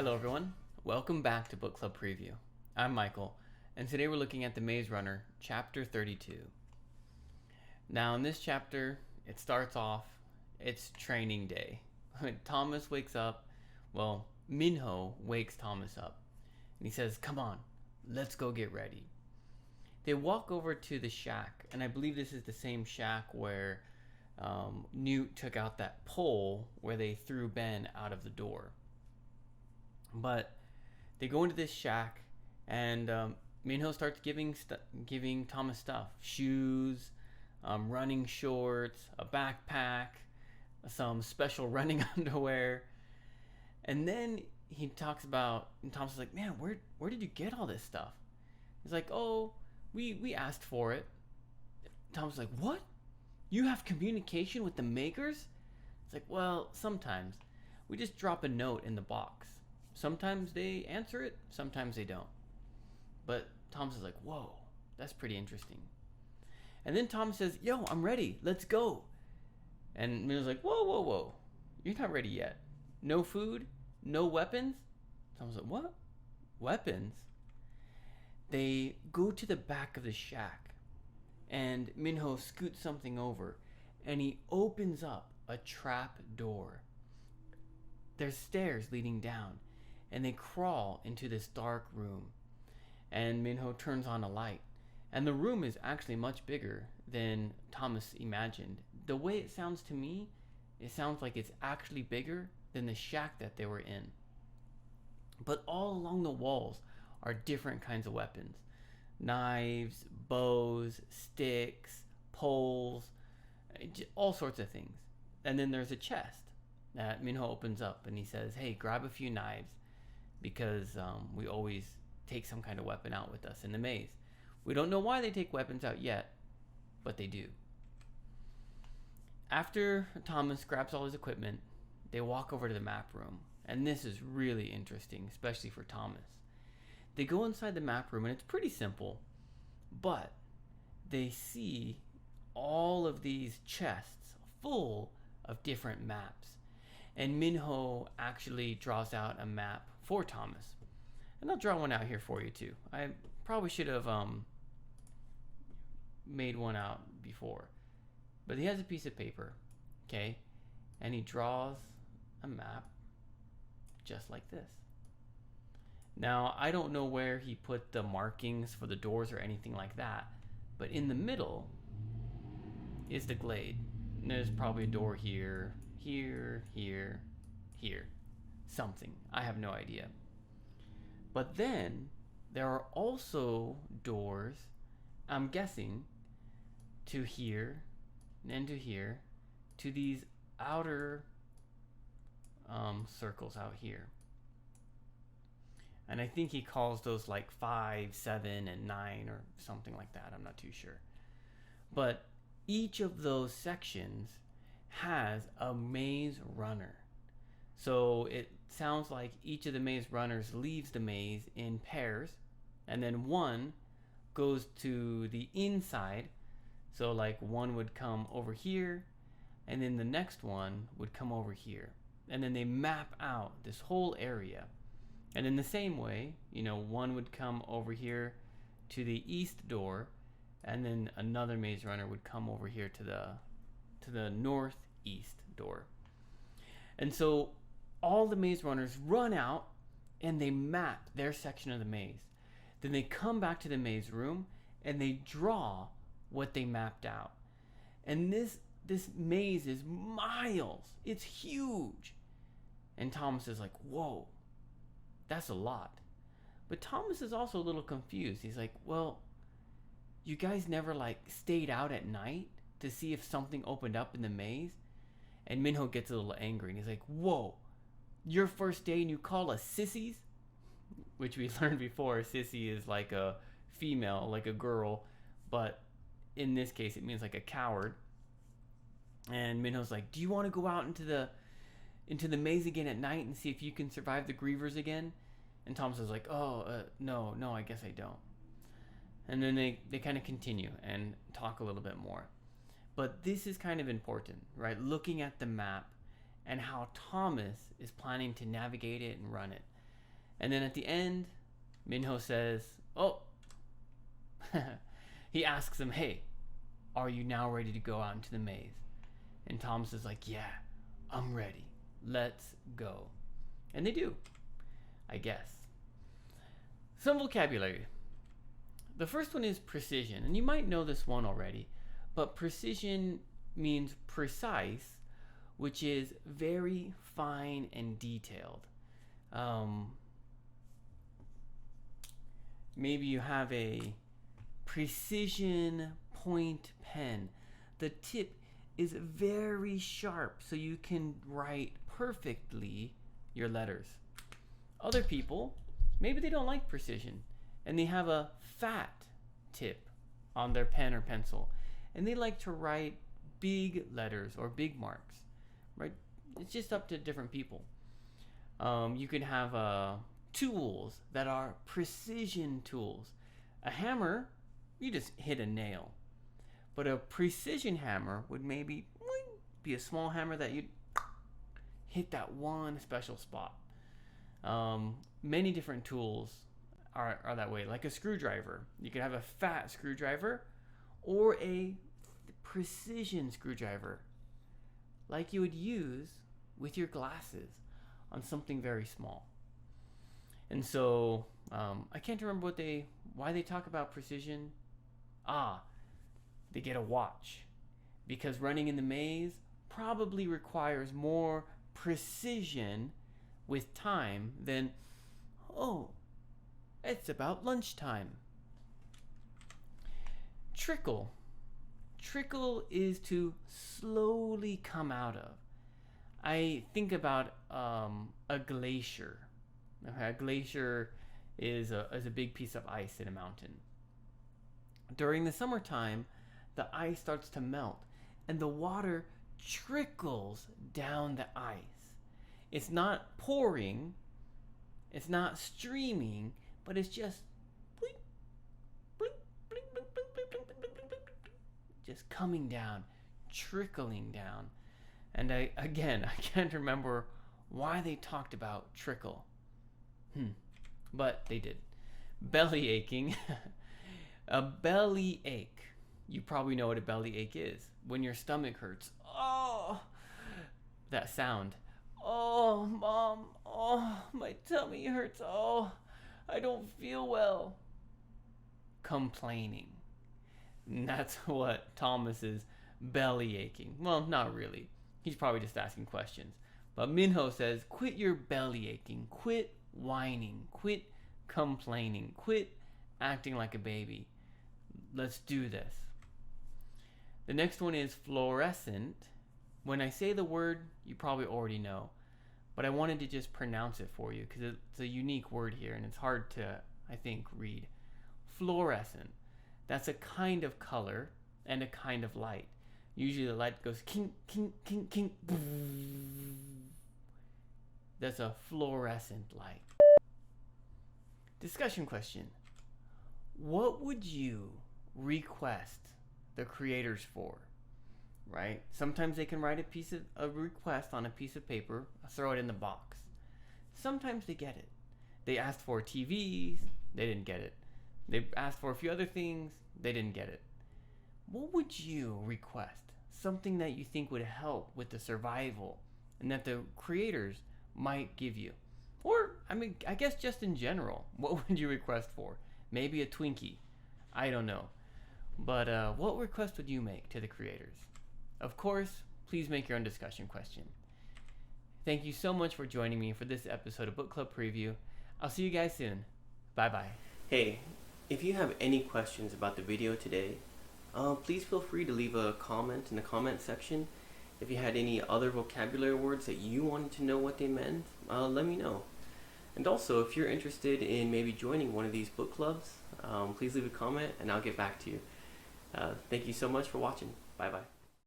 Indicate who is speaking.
Speaker 1: Hello everyone, welcome back to Book Club Preview. I'm Michael, and today we're looking at The Maze Runner, Chapter 32. Now in this chapter, it starts off, it's training day. When Thomas wakes up, Minho wakes Thomas up, and he says, "Come on, let's go get ready." They walk over to the shack, and I believe this is the same shack where Newt took out that pole where they threw Ben out of the door. But they go into this shack, and Minho starts giving Thomas stuff: shoes, running shorts, a backpack, some special running underwear. And then he talks about, and Thomas is like, "Man, where did you get all this stuff?" He's like, "Oh, we asked for it." Thomas is like, "What? You have communication with the makers?" It's like, "Well, sometimes. We just drop a note in the box. Sometimes they answer it, sometimes they don't." But Thomas is like, "Whoa, that's pretty interesting." And then Thomas says, "Yo, I'm ready. Let's go." And Minho's like, "Whoa, whoa, whoa. You're not ready yet. No food? No weapons?" Thomas is like, "What? Weapons?" They go to the back of the shack, and Minho scoots something over, and he opens up a trap door. There's stairs leading down, and they crawl into this dark room. And Minho turns on a light, and the room is actually much bigger than Thomas imagined. The way it sounds to me, it sounds like it's actually bigger than the shack that they were in. But all along the walls are different kinds of weapons: knives, bows, sticks, poles, all sorts of things. And then there's a chest that Minho opens up, and he says, "Hey, grab a few knives, because we always take some kind of weapon out with us in the maze." We don't know why they take weapons out yet, but they do. After Thomas grabs all his equipment, they walk over to the map room, and this is really interesting, especially for Thomas. They go inside the map room, and it's pretty simple, but they see all of these chests full of different maps. And Minho actually draws out a map for Thomas. And I'll draw one out here for you too. I probably should have made one out before. But he has a piece of paper, okay? And he draws a map just like this. Now, I don't know where he put the markings for the doors or anything like that, but in the middle is the glade. And there's probably a door here, here, here, here. Something. I have no idea. But then there are also doors, I'm guessing, to here and to here, to these outer circles out here. And I think he calls those like 5, 7, and 9 or something like that. I'm not too sure. But each of those sections has a maze runner. So it sounds like each of the maze runners leaves the maze in pairs, and then one goes to the inside. So like one would come over here, and then the next one would come over here. And then they map out this whole area. And in the same way, one would come over here to the east door, and then another maze runner would come over here to the northeast door. And so all the maze runners run out, and they map their section of the maze. Then they come back to the maze room, and they draw what they mapped out. And this maze is miles. It's huge. And Thomas is like, "Whoa, that's a lot." But Thomas is also a little confused. He's like, "Well, you guys never stayed out at night to see if something opened up in the maze?" And Minho gets a little angry, and he's like, "Whoa, your first day and you call us sissies?" Which we learned before, sissy is like a female, like a girl, but in this case it means like a coward. And Minho's like, "Do you want to go out into the maze again at night and see if you can survive the grievers again?" And Thomas is like, no, I guess I don't." And then they kind of continue and talk a little bit more. But this is kind of important, right? Looking at the map and how Thomas is planning to navigate it and run it. And then at the end, Minho says, oh, he asks him, hey, are you now ready to go out into the maze? And Thomas is like, yeah, I'm ready. Let's go. And they do, I guess. Some vocabulary. The first one is precision, and you might know this one already, but precision means precise, which is very fine and detailed. Maybe you have a precision point pen. The tip is very sharp, so you can write perfectly your letters. Other people, maybe they don't like precision, and they have a fat tip on their pen or pencil, and they like to write big letters or big marks, right? It's just up to different people. You can have tools that are precision tools. A hammer, you just hit a nail. But a precision hammer would maybe be a small hammer that you'd hit that one special spot. Many different tools are that way. Like a screwdriver. You could have a fat screwdriver or a precision screwdriver, like you would use with your glasses on something very small. And so I can't remember why they talk about precision. They get a watch because running in the maze probably requires more precision with time than, oh, it's about lunchtime. Trickle. Trickle is to slowly come out of. I think about a glacier. Okay, a glacier is a big piece of ice in a mountain. During the summertime, the ice starts to melt and the water trickles down the ice. It's not pouring, it's not streaming, but it's just blink, blink, blink, blink, blink, blink, blink, blink, blink, blink, just coming down, trickling down. And I can't remember why they talked about trickle. But they did. Belly aching. A belly ache. You probably know what a belly ache is. When your stomach hurts. Oh, that sound. Oh, Mom. Oh, my tummy hurts. Oh, I don't feel well. Complaining. And that's what Thomas is belly aching. Well, not really. He's probably just asking questions. But Minho says, quit your belly aching. Quit whining. Quit complaining. Quit acting like a baby. Let's do this. The next one is fluorescent. When I say the word, you probably already know. But I wanted to just pronounce it for you because it's a unique word here and it's hard to, I think, read. Fluorescent. That's a kind of color and a kind of light. Usually the light goes king, king, king, king. That's a fluorescent light. Discussion question. What would you request the creators for? Right? Sometimes they can write a request on a piece of paper, throw it in the box. Sometimes they get it. They asked for TVs, they didn't get it. They asked for a few other things, they didn't get it. What would you request? Something that you think would help with the survival and that the creators might give you. Or, I guess just in general, what would you request for? Maybe a Twinkie. I don't know. But what request would you make to the creators? Of course, please make your own discussion question. Thank you so much for joining me for this episode of Book Club Preview. I'll see you guys soon. Bye-bye. Hey, if you have any questions about the video today, please feel free to leave a comment in the comment section. If you had any other vocabulary words that you wanted to know what they meant, let me know. And also, if you're interested in maybe joining one of these book clubs, please leave a comment and I'll get back to you. Thank you so much for watching. Bye-bye.